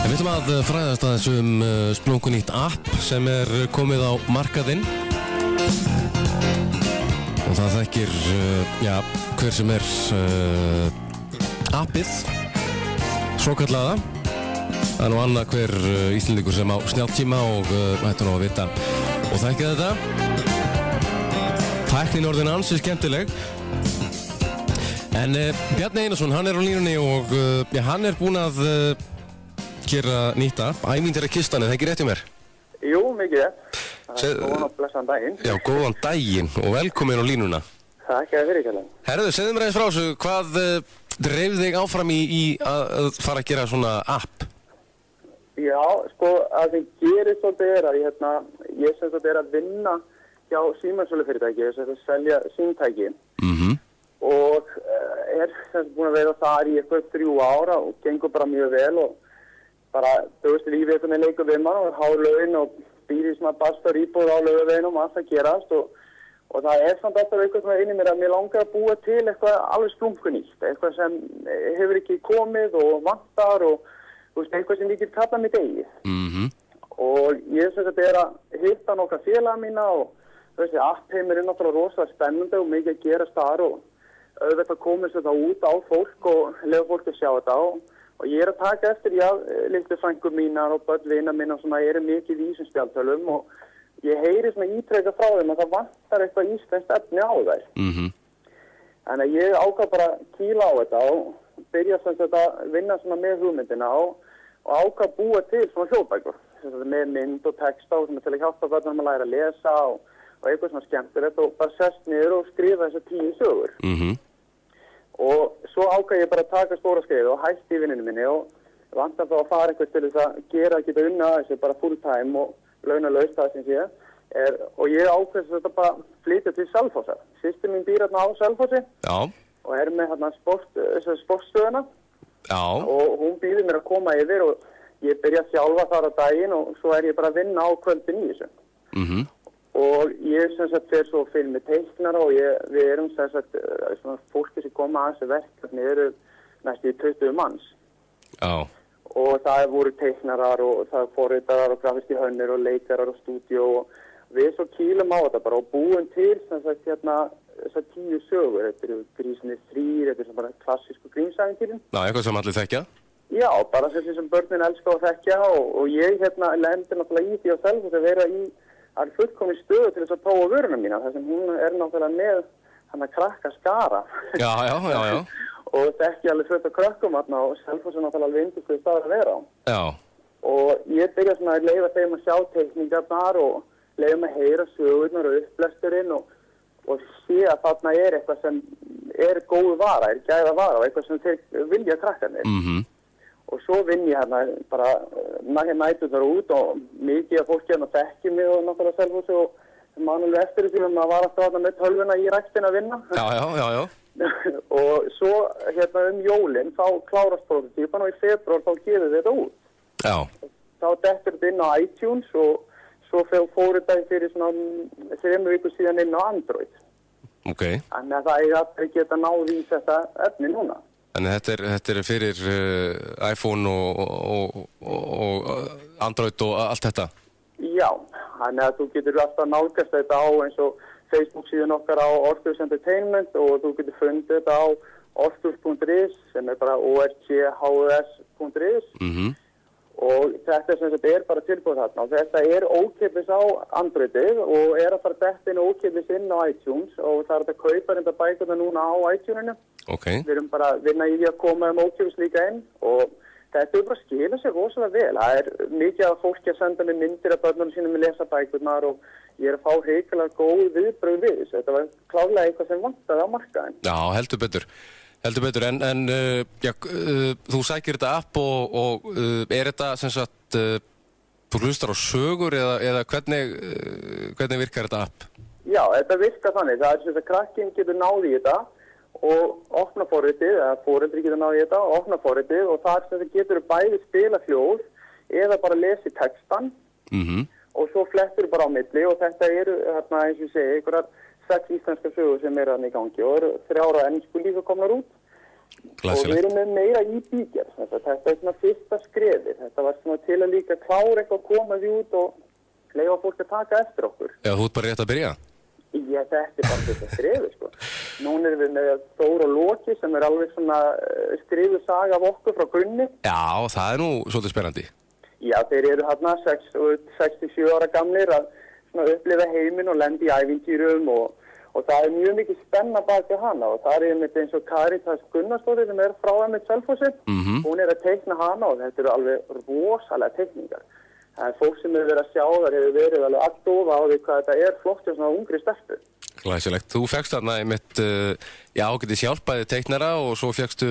Við ætlum að fræðast aðeins splunkunýtt app sem komið á markaðinn og það þekkir hver sem appið svokallaða. Það nú annað hver Íslendingur sem á snjalltíma og ættu nú að vita og þekkja þetta. Tæknin orðin ansi skemmtileg. En Bjarni Einarsson, hann á línunni og hann búinn að gera nýtt app, Ævintýrakistan, er það ekki rétt hjá mér? Jú, mikið rétt. Góðan og blessaðan daginn. Já, góðan daginn og velkomin á línuna. Takk fyrir kjærlega. Herðu, segðu mér aðeins frá þessu, hvað dreif þig áfram í að fara að gera svona app? Já, sko, að það gerir svolítið að ég sem svolítið að vinna hjá símasölufyrirtæki, þess að selja símtæki. Og búin að vera þar í eitthvað 3 ára og gengur bara mjög vel og bara, þú veist, lífið þetta með leikur við mann og hár laun og býðir sem að bastar íbúð á laugaveginum og allt að gerast og það samt alltaf eitthvað sem inni mér að mér langar að búa til eitthvað alveg splunkunýtt, eitthvað sem hefur ekki komið og vantar og þú veist, eitthvað sem ég get kallað mitt eigið. Og ég sem þetta að hitta nokkra félaga mína og þessi appheimur náttúrulega rosalega spennandi og mikið að gerast þar og auðvitað komist þetta út á fólk og lefa fólk að sjá þetta og ég að taka eftir, litlu frængur mínar og börn vina mína sem mikið í þessum spjaldtölum og ég heyri svona ítrekka frá þeim að það vantar eitthvað íslenskt efni á þær. Þannig að ég ákvað bara að kýla á þetta og byrja sem þetta að vinna svona með hugmyndina og ákvað að búa til svona hljóðbækur með mynd og texta og til að hjálpa börnum að læra að lesa og eitthvað svona skemmtilegt og bara sest niður og skrifa þessar 10 sögur. Og svo ákvað ég bara að taka stóra skriðu og hætti í vinninu minni og vantar þá að fara eitthvað til þess að geta unna þessi bara full time og launalaust það sem sé. Og ég ákveðs þetta bara flytja til Selfossar. Systir mín býr hérna á Selfossi og með sportstöðuna og hún býður mér að koma yfir og ég byrja sjálfa þar á daginn og svo ég bara að vinna á kvöldin í þessu. Og ég sem sagt fer svo filmi teiknara og við erum sem sagt svona fólki sem koma að þessu verkefni næstu 20 manns. Og það voru teiknarar og það forritarar og grafiski hönnur og leikarar og stúdíó og við svo kýlum á þetta bara og búum til sem sagt þessar 10 sögur. Þetta Grísnir 3, þetta bara klassísku grímsævintýrin. Eitthvað sem allir þekkja? Já, bara sem börnin elska að þekkja og ég lendi náttúrulega í því á Selfoss að vera í það fullkomin stöðu til þess að prófa vöruna mína þar sem hún náttúrulega með hann að krakka skara. Já. Og þekki alveg fullt af krökkum þarna og Selfoss náttúrulega alveg yndislegur staður að vera á. Og ég byrja svona að leyfa þeim að sjá teikningarnar og leyfa þeim að heyra sögurnar og upplesturinn og sé að þarna eitthvað sem góð vara, gæða vara og eitthvað sem þeir vilja krakkarnir. Og svo vinn ég hérna bara nætur þar út og mikið af fólki hérna þekki mig og náttúrulega Selfossi og manulega eftir því að maður var alltaf hérna með tölvuna í ræktin að vinna. Já. Og svo hérna jólin þá klárast prototípan og í febrúar þá gefur þetta út. Þá dettur þetta inn á iTunes og svo fór þetta fyrir svona 3 vikur síðan inn á Android. Þannig að það allir geta náð í þetta efni núna. Þannig þetta fyrir iPhone og Android og allt þetta? Já, þannig að þú getur alltaf nálgast þetta á eins og Facebook síðan okkar á Orthus Entertainment og þú getur fundið þetta á orthus.is sem bara orthus.is og þetta sem þetta bara tilbúið þarna og þetta ókeypis á Androidið og að fara detta inn ókeypis inn á iTunes og það að kaupa reynda bækurna núna á iTunes-inu. Við erum bara að vinna í því að koma ókeypis líka inn og þetta bara skila sér rosalega vel. Það mikið af fólki að senda mér myndir af börnunum sínum að lesa bækurnar og ég að fá hrikalega góð viðbrögð við þessu. Þetta var klárlega eitthvað sem vantaði á markaðinn. Já, heldur betur, en þú sækir þetta app og þetta sem sagt, þú hlustar á sögur eða hvernig virkar þetta app? Já, þetta virkar þannig, það sem að krakkinn getur náð í þetta og opna forritið, eða foreldri getur náð í þetta og opna forritið og þar sem það getur bæði spila hljóð eða bara lesi textan og svo flettur bara á milli og þetta hérna eins og ég segi, einhverjar 6 íslenska sögur sem þarna í gangi og 3 á ensku líka komnar út Og við erum með meira í bígerð. Þetta er svona fyrsta skrefið. Þetta var svona til að líka klára eitthvað að koma því út og leyfa fólk að taka eftir okkur. Já, þú ert bara rétt að byrja? Já, þetta er bara þetta skrefið, sko. Núna erum við með Þór og Loki sem er alveg svona skrifuð saga af okkur frá grunni. Já, það er nú svolítið spennandi. Já, þeir eru hérna 67 ára gamlir að svona upplifa heiminn og lenda í ævintýrum og það er mjög mikið spenna baki hana og það er einmitt eins og Karitas Gunnarsdóttir sem er frá einmitt Selfossi. Hún er að teikna hana og þetta eru alveg rosalega teikningar. Það er fólk sem hefur verið að sjá þar hefur verið alveg allt ofa á því hvað þetta er flott og svona ungri stelpu. Glæsilegt. Þú fékkst þarna einmitt, ágætis hjálpaði teiknara og svo fékkstu,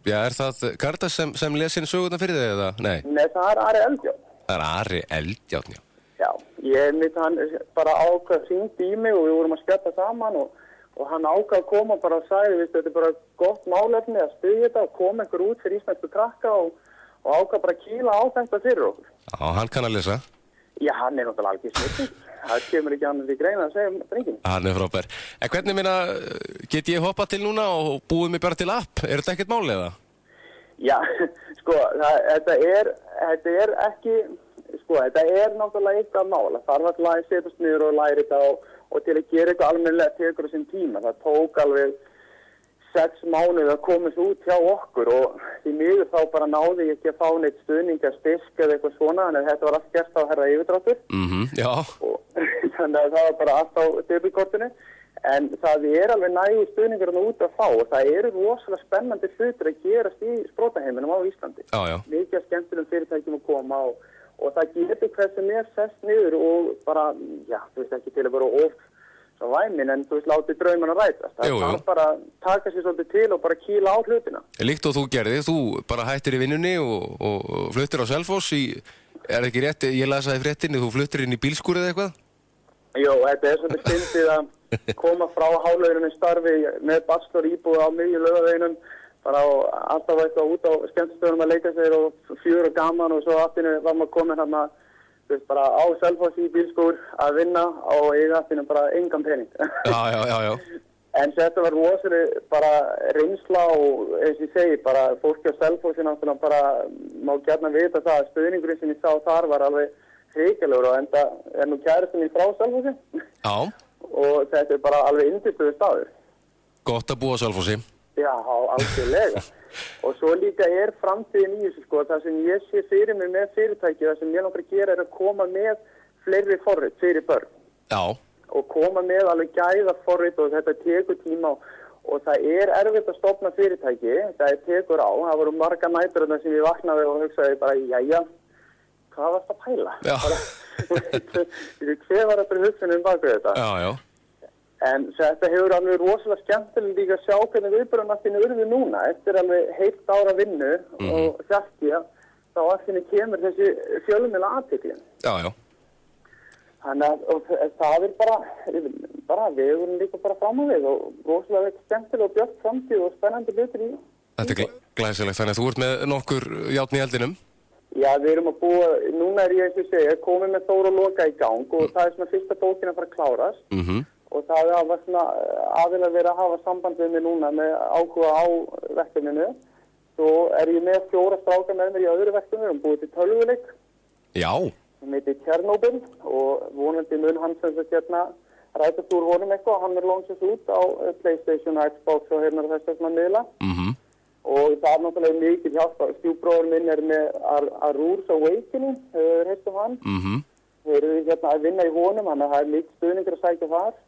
er það Karitas sem lesin sögurnar fyrir þig eða? Nei, það er Ari Eldjárn. Það er Ari Eldjárn, já. Já, ég mitt hann bara ákvað hringdi í mig og við vorum að spjalla saman og hann ákvað að koma bara og sagði, þetta er bara gott málefni að styðja þetta og koma einhver út fyrir íslensku krakka og ákvað bara að kýla á þetta fyrir okkur. Já, hann kann að lesa. Já, hann er náttúrulega alveg snittur. Það kemur ekki annars í greina að segja drengin. Hann er frábær. En hvernig get ég hoppa til núna og búið mig bara til app? Er þetta ekkert mál eða? Já, sko, þetta er ekki, sko, þetta er náttúrulega eitthvað mál. Það þarf alltaf að setjast niður og læra þetta og til að gera eitthvað almennilega tekur á sinn tíma. Það tók alveg 6 mánuði að komast út hjá okkur og því miður þá bara náði ég ekki að fá neitt stuðning að styrk eða eitthvað svona, en þetta var allt gert á herra yfirdráttur. Já. Og þannig að það var bara allt á debutkortinu, en það er alveg nægu stuðningur út að fá og það eru rosalega spennandi hlutir að gerast í sprotaheiminum á Íslandi. Já. Mikið af skemmtilegum fyrirtækjum að koma og það getur hversu mér sest niður og bara, þú veist ekki til að vera væmin, en þú veist, látið draumana rætast. Það er bara að taka sér svolítið til og bara kýla á hlutina. Líkt og þú gerði, þú bara hættir í vinnunni og fluttir á Selfoss er ekki rétt, ég lasa í fréttinni, þú fluttir inn í bílskúr eða eitthvað? Jó, þetta er svolítið stundið að koma frá hálaurinni starfi með bachelor íbúð á miðju Laugaveginum, bara alltaf eitthvað út á skemmtistöðunum að leika sér og fjör og gaman og svo aftur var maður komin hérna bara á Selfoss í bílskúr að vinna og eiga aftur bara engan pening. Já. En þetta var rosalega bara reynsla og eins og ég segi, bara fólki á Selfossi náttúrulega bara má gjarnan vita það að stuðningurinn sem ég sá þar var alveg hrikalegur og enda er nú kærastinn mín frá Selfossi. Já. Og þetta er bara alveg yndislegur staður. Gott að búa á Selfossi. Já, algjörlega. Og svo líka er framtíðin í þessu, sko, það sem ég sé fyrir mig með fyrirtæki, það sem ég langar að gera er að koma með fleiri forrit fyrir börn. Já. Og koma með alveg gæða forrit og þetta tekur tíma og það er erfitt að stofna fyrirtæki, það tekur á, það voru marga nætur sem ég vaknaði og hugsaði bara, jæja, hvað varst að pæla? Já. Hver var þetta hugsunum bak við þetta? Já. En þetta hefur alveg rosalega skemmtilega líka að sjá hvernig viðbröðunaftinu urðu núna eftir alveg heilt ára vinnu og þjálki þá aftinu kemur þessi fjölmiðla athygli. Já. Þannig að það er bara vegurinn líka bara fram á við og rosalega skemmtilega og björt framtíð og spennandi hlutir í. Þetta er glæsilegt, þannig að þú ert með nokkur járn í eldinum. Já, við erum að búa, núna er ég eins og segja, komið með Þór og Loka í gang og það er svona fyrsta bókin að fara að klárast. Og það var svona aðilega verið að hafa samband við mig núna með áhuga á verkefninu. Svo er ég með 4 strákar með mér í öðru verkefni, við erum búið til tölvuleik. Já. Sem heitir Chernobyl og vonandi mun hann sem sagt rætast úr honum eitthvað og hann er launchast út á PlayStation, Xbox og hérna þess að miðla. Og það er náttúrulega mikið hjálp. Stjúpbróður minn er með Aru's Awakening, heistum hann. Þeir eru hérna að vinna í honum, þannig að það er mikið stuðningur að sækja þar.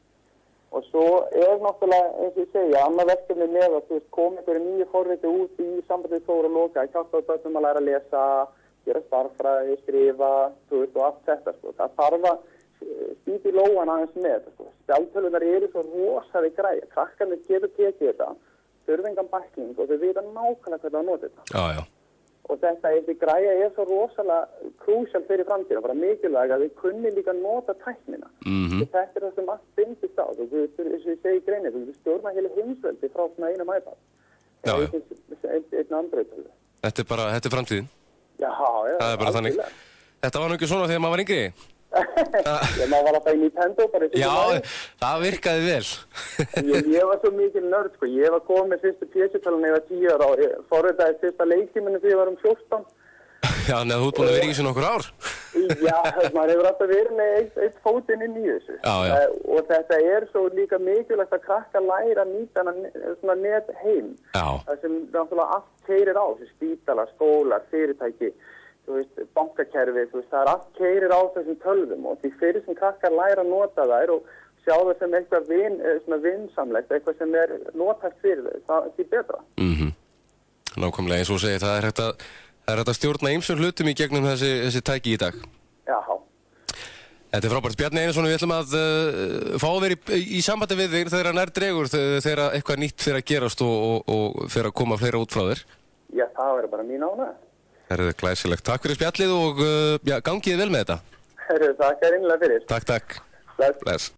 Og svo er náttúrulega, eins og ég segja, annað verkefni með að koma einhverju nýju forriti út í sambandið Þór og Loka, hjálpa börnum að læra að lesa, gera starffræði, skrifa, og allt þetta. Það þarf að spýta í lóan aðeins með. Spjaldtölunar eru svo rosalega græja. Krakkarnir getur tekið þetta, þurfingan bækling og þau vita nákvæmlega hvernig að nota þetta. Já. Og þetta græja er svo rosalega krúsjál fyrir framtíðina, bara mikilvæg að við kunni líka nota tæknina. Þetta er það sem allt bindist á. Þú veist, eins og ég segi í greinni, þú stjórna heilu heimsveldi frá svona einum iPad. Já. Einn andrið. Þetta er framtíðin. Já. Það er bara þannig. Þetta var nú ekki svona þegar maður var yngri? Maður var alltaf í Nintendo bara. Já, það virkaði vel. Ég var svo mikil nörd, sko. Ég var komið með fyrstu PC-tölun þegar ég var 10 ára og ég forritaði fyrsta leiktíminu þegar ég var 14. Já, neða þú ert búin að vera í þessu nokkur ár. Já, maður hefur alltaf verið með eitt fótinn inn í þessu. Já. Og þetta svo líka mikilvægt að krakka læra að nýta svona net heim. Já. Það sem náttúrulega allt keyrir á, þessi spítala, skólar, fyrirtæki, þú veist, bankakerfi, þú veist, það allt keyrir á þessum tölvum og því fyrir sem krakkar læra að nota þær og sjá það sem eitthvað vinsamlegt, eitthvað sem notast fyrir þau, það betra. Nákvæmlega, eins og segir, það hægt að stjórna ýmsum hlutum í gegnum þessi tæki í dag. Já. Þetta frábært. Bjarni Einarsson, við ætlum að fá þér í sambandi við þig þegar nær dregur, þegar eitthvað nýtt fyrir að gerast og fyrir að koma fleira út frá þér. Já, það verður bara mín ánægja. Það glæsilegt. Takk fyrir spjallið og gangiði vel með þetta. Takk innlega fyrir. Takk. Bless.